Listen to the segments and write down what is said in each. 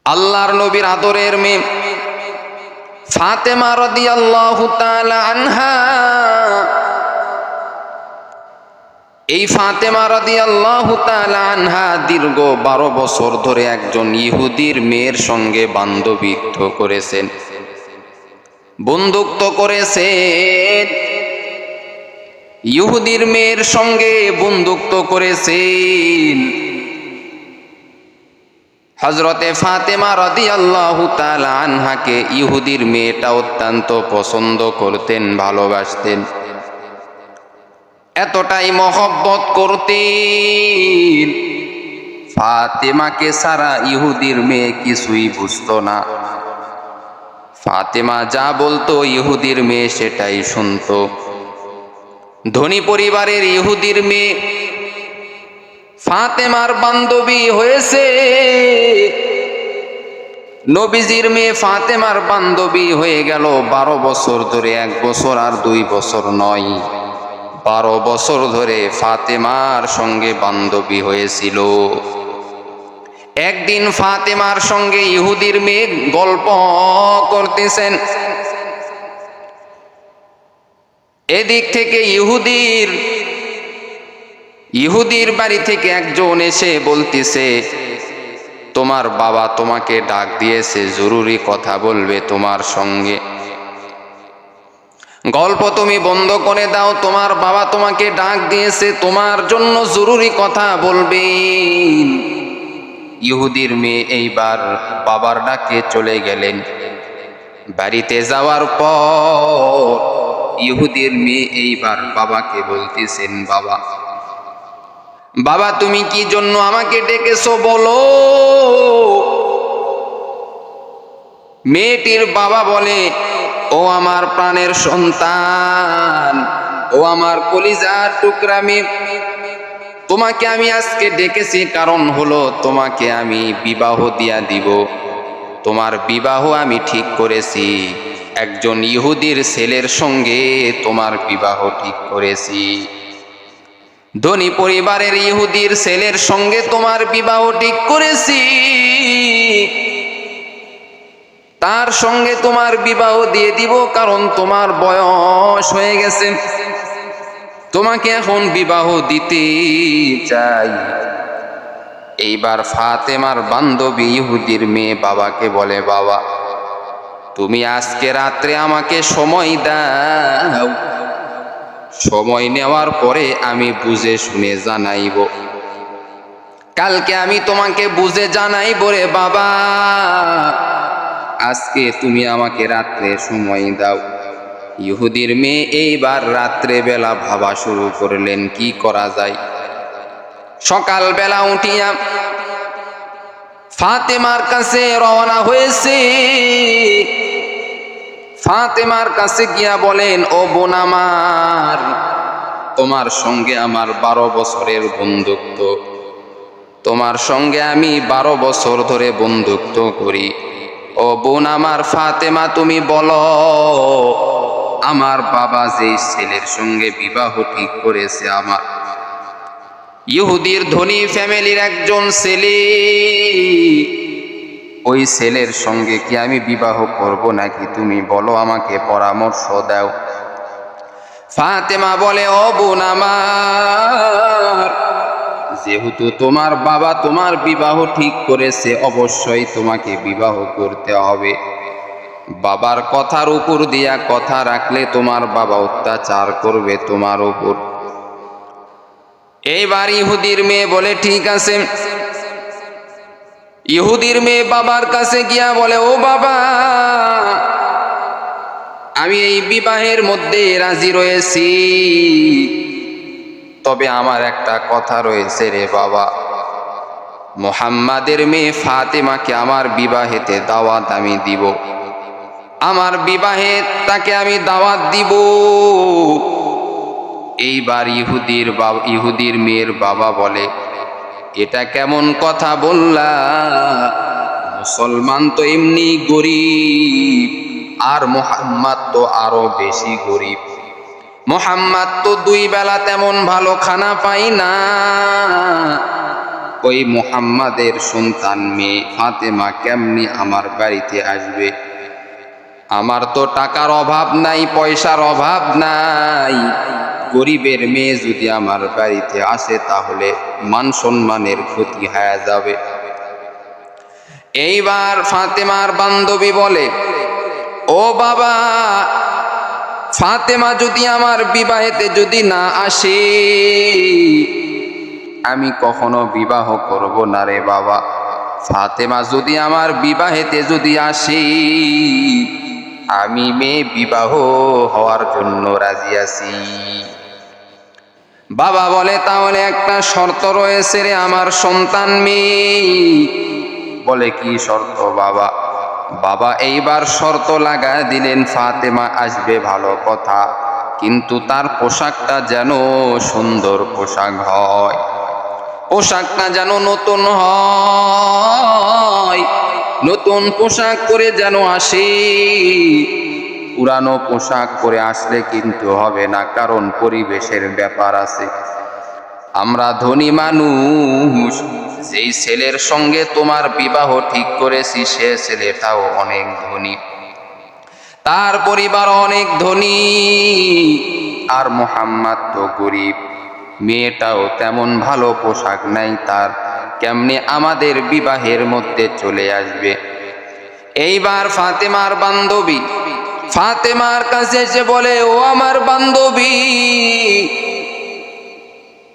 আল্লাহর নবীর আদরের মেয়ে ফাতেমা রাদিয়াল্লাহু তাআলা আনহা, এই ফাতেমা রাদিয়াল্লাহু তাআলা আনহা দীর্ঘ 12 বছর ধরে একজন ইহুদির মেয়ের সঙ্গে বান্ধবীত্ব করেছেন, বন্ধুত্ব করেছেন। ইহুদির মেয়ের সঙ্গে বন্ধুত্ব করেছেন। হযরতে ফাতেমা রাদিয়াল্লাহু তাআলা আনহাকে ইহুদির মেয়েটা অত্যন্ত পছন্দ করতেন, ভালোবাসতেন, এতটাই মহব্বত করতেন। ফাতেমাকে ছাড়া ইহুদির মেয়ে কিছুই বুঝতো না। ফাতেমা যা বলতো ইহুদির মেয়ে সেটাই শুনতো। ধনী পরিবারের ইহুদির মেয়ে ফাতেমার বান্ধবী হয়েছে। নবীজির মেয়ে ফাতেমার বান্ধবী হয়ে গেল 12 বছর ধরে। 1 বছর আর 2 বছর নয়, 12 বছর ধরে ফাতেমার সঙ্গে বান্ধবী হয়েছিল। একদিন ফাতেমার সঙ্গে ইহুদির মেয়ে গল্প করতেছেন। এদিক থেকে ইহুদির বাড়ি থেকে একজন এসে বলতেছে, তোমার বাবা তোমাকে ডাক দিয়েছে, জরুরি কথা বলবে তোমার সঙ্গে। গল্প তুমি বন্ধ করে দাও, তোমার বাবা তোমাকে ডাক দিয়েছে, তোমার জন্য জরুরি কথা বলবেন। ইহুদির মেয়ে এইবার বাবার ডাকে চলে গেলেন। বাড়িতে যাওয়ার পর ইহুদির মেয়ে এইবার বাবাকে বলতেছেন, বাবা তুমি কি জন্য আমাকে ডেকেছো বলো। মেয়েটির বাবা বলে, ও আমার প্রাণের সন্তান, ও আমার কলিজার টুকরা মেয়ে, তোমাকে আমি আজকে ডেকেছি কারণ হলো তোমাকে আমি বিবাহ দিয়া দিব। তোমার বিবাহ আমি ঠিক করেছি, একজন ইহুদির ছেলের সঙ্গে তোমার বিবাহ ঠিক করেছি। ধনী পরিবারের ইহুদির ছেলের সঙ্গে তোমার বিবাহ ঠিক করেছি। তার সঙ্গে তোমার বিবাহ দিয়ে দিব, কারণ তোমার বয়স হয়ে গেছে, তোমাকে এখন বিবাহ দিতে চাই। এইবার ফাতেমার বান্ধবী ইহুদির মেয়ে বাবাকে বলে, বাবা তুমি আজকে রাত্রে আমাকে সময় দাও, সময় নেওয়ার পরে আমি বুঝে শুনে জানাইব, কালকে আমি তোমাকে বুঝে জানাইব রে বাবা, আজকে তুমি আমাকে রাত্রে সময় দাও। ইহুদির মেয়ে এইবার রাত্রে বেলা ভাবা শুরু করলেন কি করা যায়। সকাল বেলা উঠিয়া ফাতেমার কাছে রওনা হয়েছে। ফাতেমার কাছে গিয়া বলেন, ও বোন আমার, তোমার সঙ্গে আমার 12 বছরের বন্ধুত্ব, তোমার সঙ্গে আমি 12 বছর ধরে বন্ধুত্ব করি। ও বোন আমার ফাতেমা, তুমি বলো আমার বাবা যেই ছেলের সঙ্গে বিবাহ ঠিক করেছে, আমার ইহুদির ধনী ফ্যামিলির একজন ছেলে, ওই ছেলের সঙ্গে কি আমি বিবাহ করব নাকি তুমি বলো, আমাকে পরামর্শ দাও। ফাতেমা বলে, ও বোন আমার, যেহেতু তোমার বাবা তোমার বিবাহ ঠিক করেছে, অবশ্যই তোমাকে বিবাহ করতে হবে। বাবার কথার উপর দিয়া কথা রাখলে তোমার বাবা অত্যাচার করবে তোমার উপর। এইবার ইহুদির মেয়ে বলে, ঠিক আছে। ইহুদির মেয়ে বাবার কাছে গিয়া বলে, ও বাবা, আমি এই বিবাহের মধ্যে রাজি রয়েছি, তবে আমার একটা কথা রয়েছে রে বাবা, মুহাম্মাদের মেয়ে ফাতেমাকে আমার বিবাহেতে দাওয়াত আমি দিব, আমার বিবাহে তাকে আমি দাওয়াত দিব। এইবার ইহুদির মেয়ের বাবা বলে, এটা কেমন কথা বললা, মুসলমান তো এমনি গরিব, আর মুহাম্মদ তো আরো বেশি গরিব। মুহাম্মদ তো 2 বেলা তেমন ভালো খানা পাই না, ওই মুহাম্মাদের সন্তান মেয়ে ফাতেমা কেমনি আমার বাড়িতে আসবে? আমার তো টাকার অভাব নাই, পয়সার অভাব নাই, গরিবের মেয়ে যদি আমার বাড়িতে আসে তাহলে মান সম্মানের ক্ষতি হয়ে যাবে। এইবার ফাতেমার বান্ধবী বলে, ও বাবা, ফাতেমা যদি আমার বিবাহেতে যদি না আসে আমি কখনো বিবাহ করব না রে বাবা। ফাতেমা যদি আমার বিবাহেতে যদি আসে আমি মেয়ে বিবাহ হওয়ার জন্য রাজি আছি। বাবা বলে, তাহলে একটা শর্ত রয়েছে রে আমার সন্তান মেয়ে। বলে, কি শর্ত বাবা? বাবা এইবার শর্ত লাগায় দিলেন, ফাতেমা আসবে ভালো কথা, কিন্তু তার পোশাকটা যেন সুন্দর পোশাক হয়, পোশাকটা যেন নতুন হয়, নতুন পোশাক পরে যেন আসে। পুরানো পোশাক পরে আসলে কিন্তু হবে না, কারণ পরিবেশের ব্যাপার আছে। আমরা ধনী মানুষ, যেই ছেলের সঙ্গে তোমার বিবাহ ঠিক করেছি সে ছেলেটাও অনেক ধনী, তার পরিবার অনেক ধনী, আর মুহাম্মদ তো গরিব, মেয়েটাও তেমন ভালো পোশাক নাই তার, কেমনে আমাদের বিবাহের মধ্যে চলে আসবে? এইবার ফাতেমার বান্ধবী ফাতেমার কাছে এসে বলে, ও আমার বান্ধবী,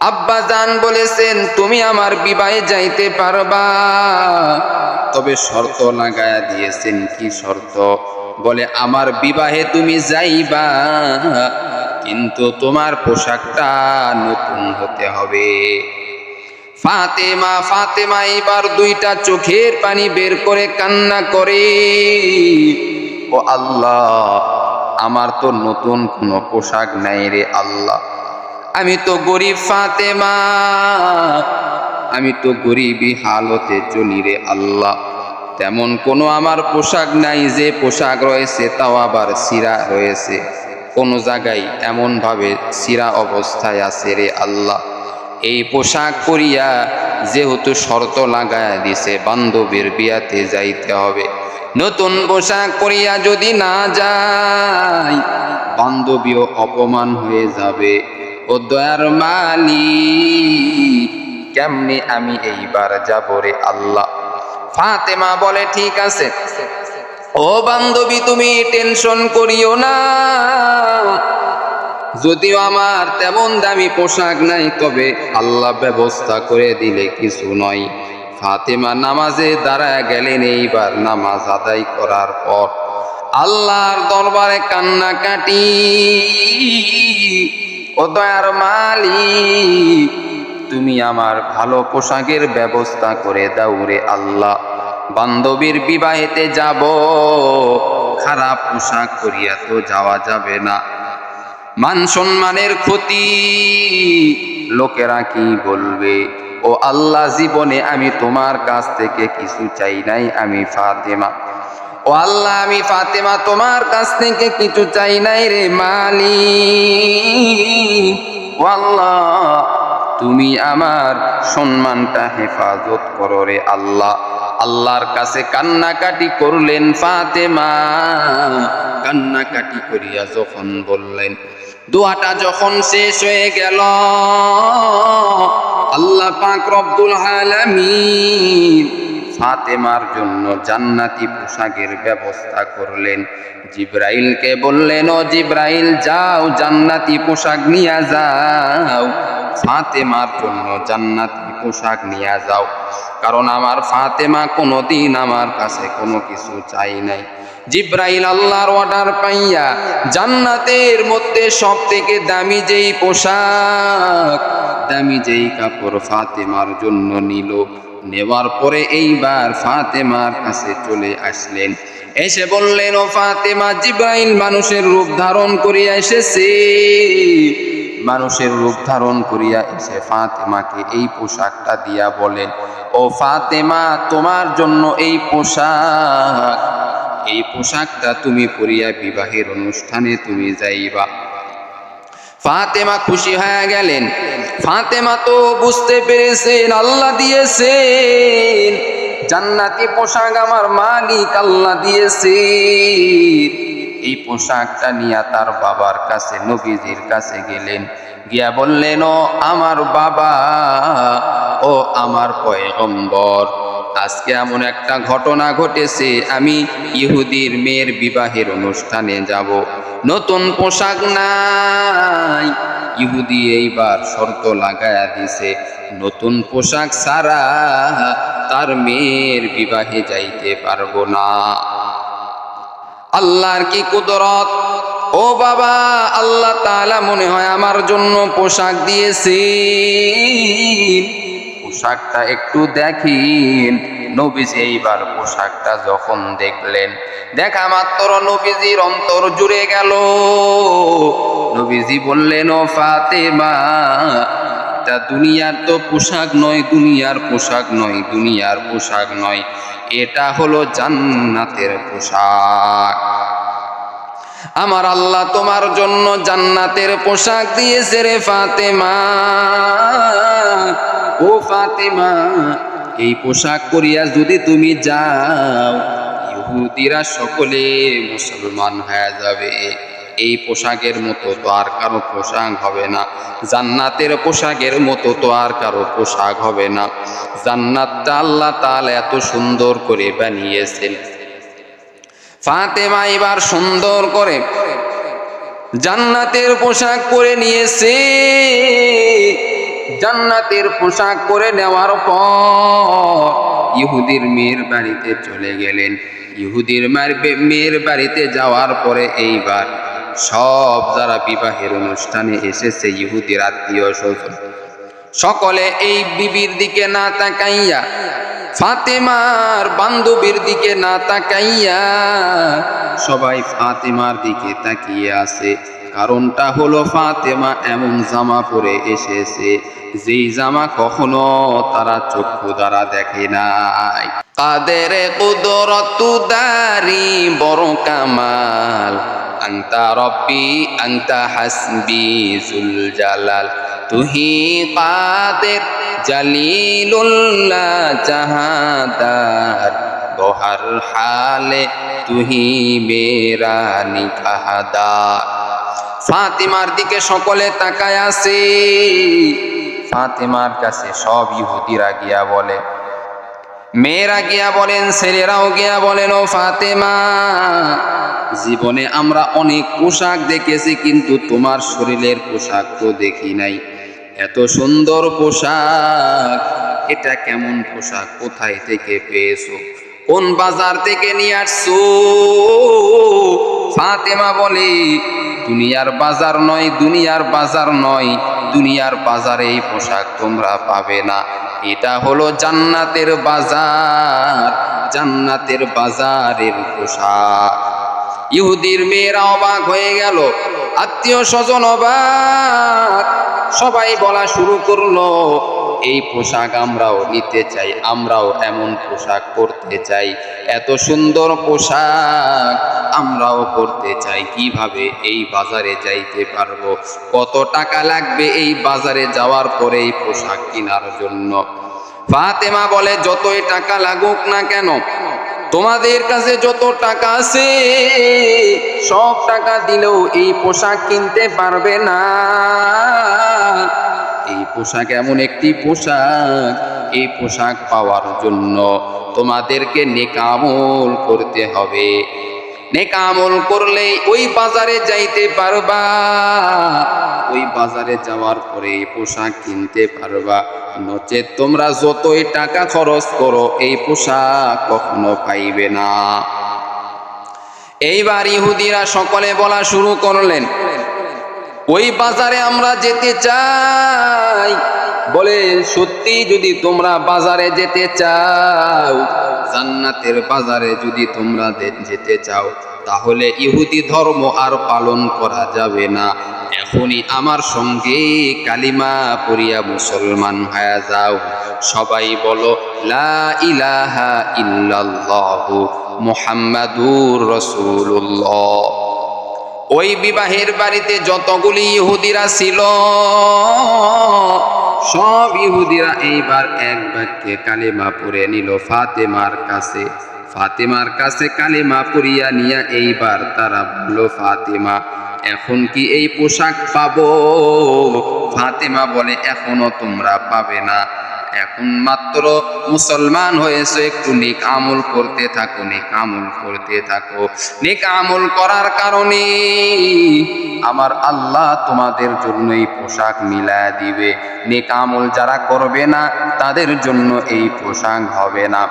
আব্বাজান বলেছেন তুমি আমার বিবাহে যাইতে পারবা, তবে শর্ত লাগায়া দিয়েছেন। কি শর্ত? বলে, আমার বিবাহে তুমি যাইবা, কিন্তু তোমার পোশাকটা নতুন হতে হবে। ফাতেমা এবার দুইটা চোখের পানি বের করে কান্না করে, ও আল্লাহ, আমার তো নতুন কোনো পোশাক নাই রে আল্লাহ, আমি তো গরিব ফাতেমা, আমি তো গরিবই হালতে চলি রে আল্লাহ, তেমন কোনো আমার পোশাক নাই, যে পোশাক রয়েছে তাও আবার ছিঁড়া রয়েছে, কোনো জায়গায় এমন ভাবে ছিঁড়া অবস্থায় আছে রে আল্লাহ। এই পোশাক পরিয়া যেহেতু শর্ত লাগায় দিছে বান্ধবীর বিয়াতে যাইতে হবে, নতুন পোশাক পরিয়া যদি না যাই বান্ধবীও অপমান হয়ে যাবে। ও দয়ার মালিক, কেমনে আমি এইবার যাব রে আল্লাহ? ফাতেমা বলে, ঠিক আছে ও বান্ধবী, তুমি টেনশন করিও না, যদিও আমার তেমন দামি পোশাক নাই, তবে আল্লাহ ব্যবস্থা করে দিলে কিছু নয়। ফাতেমা নামাজে দাঁড়ায় গেলেন। এইবার নামাজ আদায় করার পর আল্লাহর দরবারে কান্নাকাটি, ও দয়ার মালিক, তুমি আমার ভালো পোশাকের ব্যবস্থা করে দাও রে আল্লাহ, বান্ধবীর বিবাহেতে যাব, খারাপ পোশাক পরিয়া তো যাওয়া যাবে না, মান সম্মানের ক্ষতি, লোকেরা কি বলবে? ও আল্লাহ, জীবনে আমি তোমার কাছ থেকে কিছু চাই নাই, আমি ফাতেমা, ও আল্লাহ, আমি ফাতেমা তোমার কাছ থেকে কিছু চাই নাই রে মালিক, ও আল্লাহ, তুমি আমার সম্মানটা হেফাজত করো রে আল্লাহ। আল্লাহর কাছে কান্নাকাটি করলেন ফাতেমা। কান্নাকাটি করিয়া যখন বললেন, দোয়াটা যখন শেষ হয়ে গেল, আল্লাহ পাক রব্বুল আলামিন ফাতেমার জন্য জান্নাতি পোশাকের ব্যবস্থা করলেন। জিব্রাইলকে বললেন, ও জিব্রাইল, যাও জান্নাতি পোশাক নিয়ে যাও, ফাতেমার জন্য জান্নাতি পোশাক নিয়ে যাও, কারণ আমার ফাতেমা কোনোদিন আমার কাছে কোনো কিছু চাই নাই। জিব্রাইল আল্লাহর অর্ডার পাইয়া জান্নাতের মধ্যে সব থেকে দামি যেই পোশাক, দামি যেই কাপড় ফাতেমার জন্য নিল। নেওয়ার পরে এইবার ফাতেমার কাছে চলে আসলেন, এসে বললেন, ও ফাতেমা, জিব্রাইল মানুষের রূপ ধারণ করিয়া এসেছে। মানুষের রূপ ধারণ করিয়া এসে ফাতেমাকে এই পোশাকটা দিয়া বলেন, ও ফাতেমা, তোমার জন্য এই পোশাক, এই পোশাকটা তুমি পরিয়া বিবাহের অনুষ্ঠানে তুমি যাইবা। ফাতেমা খুশি হয়ে গেলেন। ফাতেমা তো বুঝতে পেরেছেন আল্লাহ দিয়েছেন জান্নাতি পোশাক, আমার মালিক আল্লাহ দিয়েছেন। এই পোশাকটা নিয়ে তার বাবার কাছে, নবীজির কাছে গেলেন, গিয়া বললেন, ও আমার বাবা, ও আমার পয়গম্বর, আজকে এমন একটা ঘটনা ঘটেছে, আমি ইহুদির মেয়ের বিবাহের অনুষ্ঠানে যাব, নতুন পোশাক নাই। ইহুদি এইবার শর্ত লাগায়া দিছে, নতুন পোশাক ছাড়া তার মেয়ের বিবাহে যাইতে পারবো না। আল্লাহর কি কুদরত! ও বাবা, আল্লাহ তাআলা মনে হয় আমার জন্য পোশাক দিয়েছেন, পোশাকটা একটু দেখিন। নবীজি এইবার পোশাকটা যখন দেখলেন, দেখা মাত্র নবীজির অন্তর জুড়ে গেল। নবীজি বললেন, ও ফাতেমা, এটা দুনিয়ার তো পোশাক নয়, দুনিয়ার পোশাক নয়, দুনিয়ার পোশাক নয়, এটা হলো জান্নাতের পোশাক। আমার আল্লাহ তোমার জন্য জান্নাতের পোশাক দিয়েছে রে ফাতেমা। ও ফাতেমা, এই পোশাক পরিয়া যদি তুমি যাও, ইহুদিরা সকলে মুসলমান হয়ে যাবে। এই পোশাকের মতো তো আর কারো পোশাক হবে না, জান্নাতের পোশাকের মতো তো আর কারো পোশাক হবে না। জান্নাতটা আল্লাহ তাআলা এত সুন্দর করে বানিয়েছেন। ফাতেমা এবার সুন্দর করে জান্নাতের পোশাক পরে নিয়েছে। জান্নাতের পোশাক পরে নেওয়ার পর ইহুদির মেয়ের বাড়িতে চলে গেলেন। ইহুদির মেয়ের বাড়িতে যাওয়ার পরে এইবার সব যারা বিবাহের অনুষ্ঠানে এসেছে, ইহুদির আত্মীয় স্বজন, সকলে এই বিবির দিকে না তাকাইয়া, ফাতেমার বান্ধবীর দিকে না তাকাইয়া সবাই ফাতেমার দিকে তাকিয়ে আছে। কারণটা হলো ফাতেমা এমন জামা পরে এসেছে যেই জামা কখনো তারা চক্ষু দ্বারা দেখে নাই। কাদের কুদরত দারি বড় কামাল, আনতা রব্বি আনতা হাসবি জুল জালাল, তুহি কাদের জালিলুল্লাহ জাহাদার, বহার হালে তুহি মেরা নিগাহদার। ফাতেমার দিকে সকলে তাকায় আছে। ফাতেমার কাছে সব ইহুদিরা গিয়া বলে, মেয়েরা গিয়া বলেন, ছেলেরাও গিয়া বলেন, ও ফাতেমা, জীবনে আমরা অনেক পোশাক দেখেছি, কিন্তু তোমার শরীরের পোশাক তো দেখি নাই। এত সুন্দর পোশাক, এটা কেমন পোশাক? কোথায় থেকে পেয়েছো? কোন বাজার থেকে নিয়ে আসছো? ফাতেমা বলে, দুনিয়ার বাজার নয়, দুনিয়ার বাজার নয়, দুনিয়ার বাজারে এই পোশাক তোমরা পাবে না। এটা হলো জান্নাতের বাজার, জান্নাতের বাজারের পোশাক। ইহুদির মেয়েরা অবাক হয়ে গেল, আত্মীয় স্বজন অবাক, সবাই বলা শুরু করলো, এই পোশাক আমরাও নিতে চাই, আমরাও এমন পোশাক পরতে চাই, এত সুন্দর পোশাক আমরাও পরতে চাই। কিভাবে এই বাজারে যাইতে পারবো? কত টাকা লাগবে এই বাজারে যাওয়ার পরে এই পোশাক কেনার জন্য? ফাতেমা বলে, যতই টাকা লাগুক না কেন, তোমাদের কাছে যত টাকা আছে সব টাকা দিলেও এই পোশাক কিনতে পারবে না। এই পোশাক এমন একটি পোশাক, এই পোশাক পাওয়ার জন্য তোমাদেরকে নেক আমল করতে হবে। নেক আমল করলেই ওই বাজারে যাইতে পারবা, ওই বাজারে যাওয়ার পরে এই পোশাক কিনতে পারবা, নচেত তোমরা যতই টাকা খরচ করো এই পোশাক কখনো পাইবে না। এইবার ইহুদিরা সকলে বলা শুরু করলেন, ওই বাজারে আমরা যেতে চাই। বলে, সত্যি যদি তোমরা বাজারে যেতে চাও, জান্নাতের বাজারে যদি তোমরা যেতে চাও, তাহলে ইহুদি ধর্ম আর পালন করা যাবে না। এখনই আমার সঙ্গে কালিমা পড়িয়া মুসলমান হয়ে যাও। সবাই বলো, লা ইলাহা ইল্লাল্লাহু মুহাম্মাদুর রাসূলুল্লাহ। ওই বিবাহের বাড়িতে যতগুলি ইহুদিরা ছিল সব ইহুদিরা এইবার এক বাক্যে কালেমা পড়ে নিল ফাতেমার কাছে কালেমা পড়িয়া নিয়া এইবার তারা বলল, ফাতেমা এখন কি এই পোশাক পাবো? ফাতেমা বলে, এখনো তোমরা পাবে না, এখন মাত্র মুসলমান হয়েছে, একটু নেক আমল করতে থাকো, নেক আমল করার কারণে আমার আল্লাহ তোমাদের জন্য এই পোশাক মিলায়া দিবে। নেক আমল যারা করবে না তাদের জন্য এই পোশাক হবে না।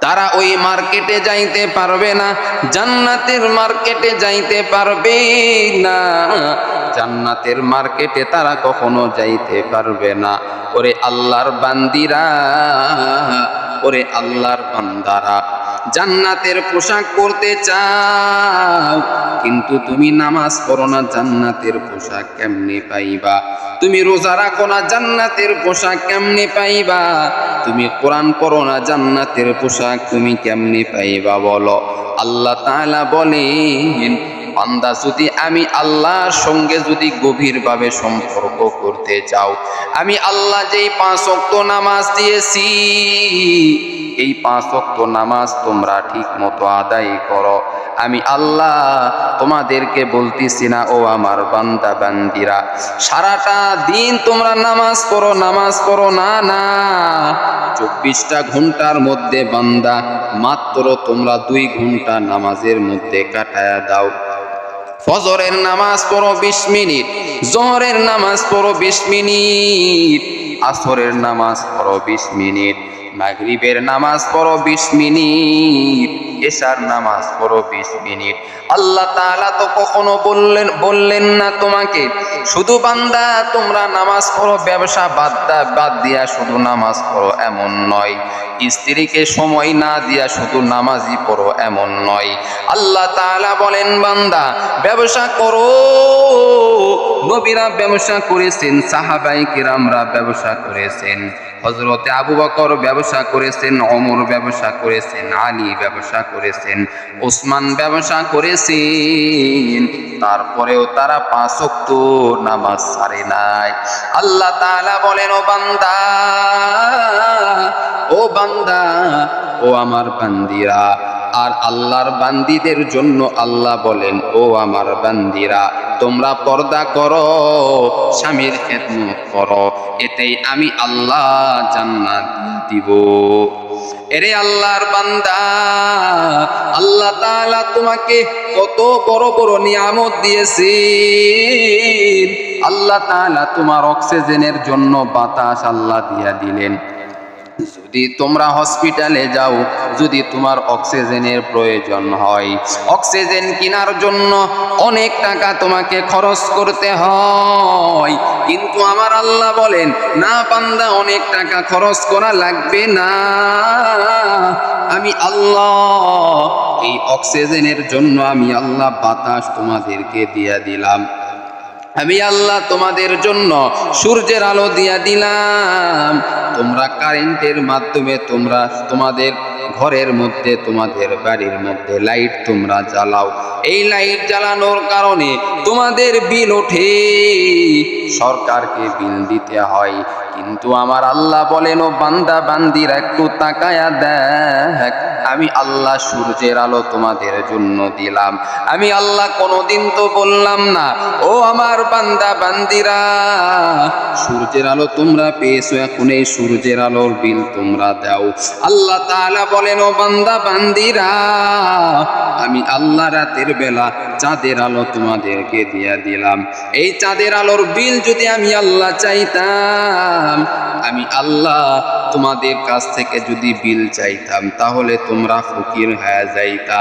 তারা ওই মার্কেটে যাইতে পারবে না, জান্নাতের মার্কেটে যাইতে পারবে না, জান্নাতের মার্কেটে তারা কখনো যাইতে পারবে না। ওরে আল্লাহর বান্দিরা, ওরে আল্লাহর বান্দারা, জান্নাতের পোশাক পরতে চাও কিন্তু তুমি নামাজ পড়ো না, জান্নাতের পোশাক কেমনে পাইবা? তুমি রোজা রাখো না, জান্নাতের পোশাক কেমনে পাইবা? তুমি কোরআন পড়ো না, জান্নাতের পোশাক তুমি কেমনে পাইবা বলো? আল্লাহ তাআলা বলেন, বান্দা যদি আমি আল্লাহর সঙ্গে যদি গভীরভাবে সম্পর্ক করতে চাও, আমি আল্লাহ যেই 5 ওয়াক্ত নামাজ দিয়েছি এই 5 ওয়াক্ত নামাজ তোমরা ঠিক মতো আদায় করো। আমি আল্লাহ তোমাদেরকে বলতেছি না ও আমার বান্দা বান্দিরা সারাটা দিন তোমরা নামাজ পড়ো না, না, 24টা ঘন্টার মধ্যে বান্দা মাত্র তোমরা 2 ঘন্টা নামাজের মধ্যে কাটায়া দাও। ফজরের নামাজ পড়ো 20 মিনিট, জোহরের নামাজ পড়ো 20 মিনিট, আসরের নামাজ পড়ো 20 মিনিট, মাগরিবের নামাজ পড়ো 20 মিনিট, এশার নামাজ পড়ো 20 মিনিট। আল্লাহ তাআলা তো কখনো বললেন না তোমাকে শুধু বান্দা তোমরা নামাজ পড়ো, ব্যবসা বাদ দিয়া শুধু নামাজ পড়ো, এমন নয়। স্ত্রীকে সময় না দিয়া শুধু নামাজই পড়ো, এমন নয়। আল্লাহ তাআলা বলেন, বান্দা ব্যবসা করো। নবীরা ব্যবসা করেছেন, সাহাবায়ে কিরামরা ব্যবসা করেছেন, হযরতে আবু বকর ব্যবসা করেছেন, ওমর ব্যবসা করেছেন, আলী ব্যবসা করেছেন, ওসমান ব্যবসা করেছেন, তারপরেও তারা 5 ওয়াক্ত নামাজ ছাড়ে নাই। আল্লাহ তাআলা বলেন, ও বান্দা, ও আমার বান্দিরা। আর আল্লাহর বান্দিদের জন্য আল্লাহ বলেন, ও আমার বান্দিরা তোমরা পর্দা করো, স্বামীর খেদমত করো, এতেই আমি আল্লাহ জান্নাত দিব। এরে আল্লাহর বান্দা, আল্লাহ তাআলা তোমাকে কত বড় বড় নিয়ামত দিয়েছেন। আল্লাহ তাআলা তোমার অক্সিজেনের জন্য বাতাস আল্লাহ দিয়া দিলেন। যদি তোমরা হসপিটালে যাও, যদি তোমার অক্সিজেনের প্রয়োজন হয়, অক্সিজেন কেনার জন্য অনেক টাকা তোমাকে খরচ করতে হয়, কিন্তু আমার আল্লাহ বলেন, না বান্দা অনেক টাকা খরচ করা লাগবে না, আমি আল্লাহ এই অক্সিজেনের জন্য আমি আল্লাহ বাতাস তোমাদেরকে দিয়া দিলাম, আমি আল্লাহ তোমাদের জন্য সূর্যের আলো দিয়া দিলাম। তোমরা কারেন্টের মাধ্যমে তোমরা তোমাদের ঘরের মধ্যে, তোমাদের বাড়ির মধ্যে লাইট তোমরা জ্বালাও, এই লাইট জ্বালানোর কারণে তোমাদের বিল ওঠে, সরকারকে বিল দিতে হয়। কিন্তু আমার আল্লাহ বলেন, ও বান্দা বান্দিরা একটু তাকায়া দেখ, আমি আল্লাহ সূর্যের আলো তোমাদের জন্য দিলাম। আমি আল্লাহ কোনোদিন তো বললাম না, ও আমার বান্দা বান্দিরা সূর্যের আলো তোমরা পেয়েছো, এখন এই সূর্যের আলোর বিল তোমরা দাও। আল্লাহ তাআলা বলেন, ও বান্দা বান্দিরা আমি আল্লাহ রাতের বেলা চাঁদের আলো তোমাদেরকে দিয়া দিলাম। এই চাঁদের আলোর বিল যদি আমি আল্লাহ চাইতাম, আমি আল্লাহ তোমাদের কাছ থেকে যদি বিল চাইতাম, তাহলে তোমরা ফকির হয়ে যাইতা।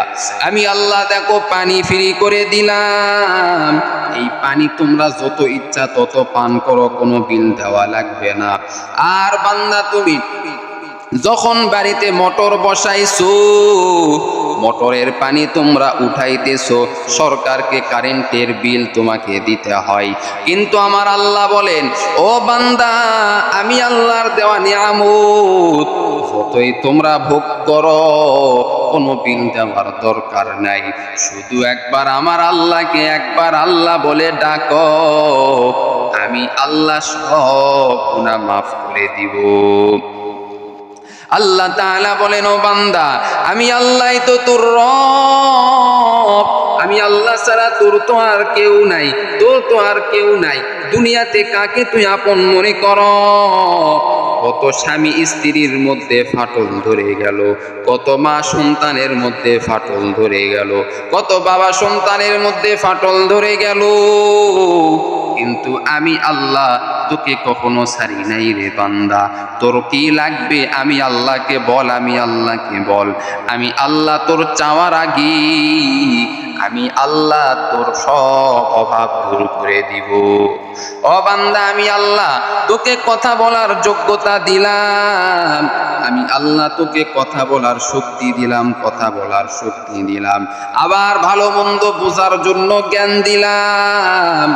আমি আল্লাহ দেখো পানি ফ্রি করে দিলাম, এই পানি তোমরা যত ইচ্ছা তত পান করো, কোনো বিল দেওয়া লাগবে না। আর বান্দা তুমি যখন বাড়িতে মোটর বসাইছো, মোটরের পানি তোমরা উঠাইতেছো, সরকারকে কারেন্টের বিল তোমাকে দিতে হয়। কিন্তু আমার আল্লাহ বলেন, ও বান্দা, আমি আল্লাহর দেওয়া নিয়ামত যতই তোমরা ভোগ করো, কোনো বিল দেওয়ার দরকার নাই। শুধু একবার আমার আল্লাহকে একবার আল্লাহ বলে ডাকো, আমি আল্লাহ সব গুনাহ মাফ করে দিব। আল্লাহ তাআলা বলেন, ও বান্দা, আমি আল্লাহই তো তোর রব, আমি আল্লাহ ছাড়া তোর তো আর কেউ নাই, তোর তো আর কেউ নাই। দুনিয়াতে কাকে তুই আপন মনে কর? কত স্বামী স্ত্রীর মধ্যে ফাটল ধরে গেল, কত মা সন্তানের মধ্যে ফাটল ধরে গেল, কত বাবা সন্তানের মধ্যে ফাটল ধরে গেল, কিন্তু আমি আল্লাহ তোকে কখনো ছাড়ি নাই রে বান্দা। তোর কি লাগবে আমি আল্লাহকে বল, আমি আল্লাহকে বল। আমি আল্লাহ তোর চাওয়ার আগে আমি আল্লাহ তোর সব অভাব দূর করে দিব। ও বান্দা, আমি আল্লাহ তোকে কথা বলার যোগ্যতা দিলাম, আমি আল্লাহ তোকে কথা বলার শক্তি দিলাম, কথা বলার শক্তি দিলাম, আবার ভালো মন্দ বোঝার জন্য জ্ঞান দিলাম।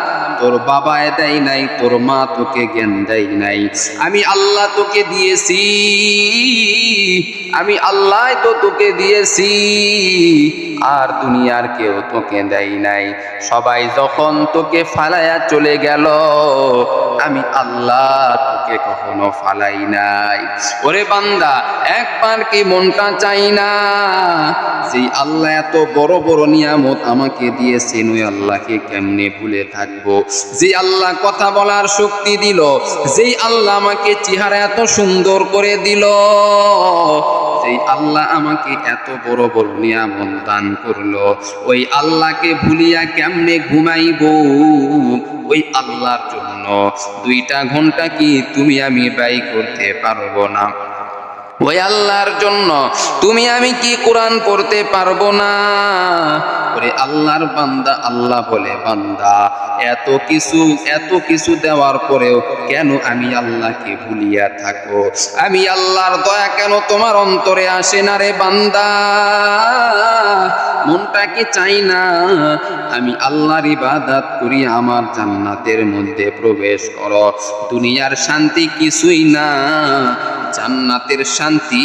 তোর বাবা দেয় নাই, তোর মা তোকে জ্ঞান দেয় নাই, আমি আল্লাহ তোকে দিয়েছি, আমি আল্লাহ তো তোকে দিয়েছি, আর দুনিয়ার কেউ তোকে দেয় নাই। সবাই যখন তোকে ফালায়া চলে গেল, আমি আল্লাহ তোকে কখনো ফালাই নাই। ওরে বান্দা, একবার কি মনটা চাই না যে আল্লাহ এত বড় বড় নিয়ামত আমাকে দিয়েছেন, ওই আল্লাহকে কেমনে ভুলে থাকবো? যে আল্লাহ কথা বলার শক্তি দিল, যেই আল্লাহ আমাকে চেহারা এত সুন্দর করে দিল, যেই আল্লাহ আমাকে এত বড় বড় নিয়ামত দান করলো, ওই আল্লাহকে ভুলিয়া কেমনে ঘুমাইব? ওই আল্লাহর জন্য 2টা ঘন্টা কি তুমি আমি ব্যয় করতে পারবো না? ওই আল্লাহর জন্য তুমি আমি কি কোরআন পড়তে পারবো না? ওরে আল্লাহর বান্দা, আল্লাহ বলে, বান্দা, এত কিছু দেওয়ার পরেও কেন আমি আল্লাহকে ভুলিয়া থাকো? আমি আল্লাহর দয়া কেন তোমার অন্তরে আসে না রে বান্দা? মনটা কি চাই না আমি আল্লাহর ইবাদত করি, আমার জান্নাতের মধ্যে প্রবেশ করো? দুনিয়ার শান্তি কিছুই না, জান্নাতের শান্তি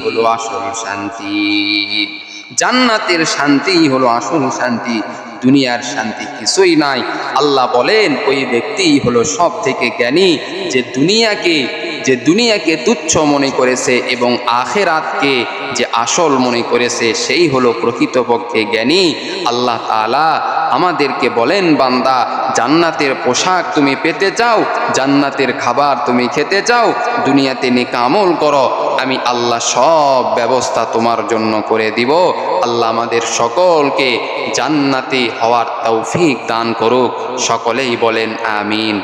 হলো আসল শান্তি। জান্নাতের শান্তি হলো আসল শান্তি, দুনিয়ার শান্তি কিছুই নাই। আল্লাহ বলেন, ওই ব্যক্তি হলো সব থেকে জ্ঞানী, যে দুনিয়াকে তুচ্ছ মনে করেছে এবং আখিরাতকে যে আসল মনে করেছে, সেই হলো প্রকৃতপক্ষে জ্ঞানী। আল্লাহ তাআলা আমাদেরকে বলেন, বান্দা, জান্নাতের পোশাক তুমি পেতে চাও, জান্নাতের খাবার তুমি খেতে চাও, দুনিয়াতে নেক আমল করো, আমি আল্লাহ সব ব্যবস্থা তোমার জন্য করে দিব। আল্লাহ আমাদের সকলকে জান্নাতি হওয়ার তৌফিক দান করুক। সকলেই বলেন আমিন।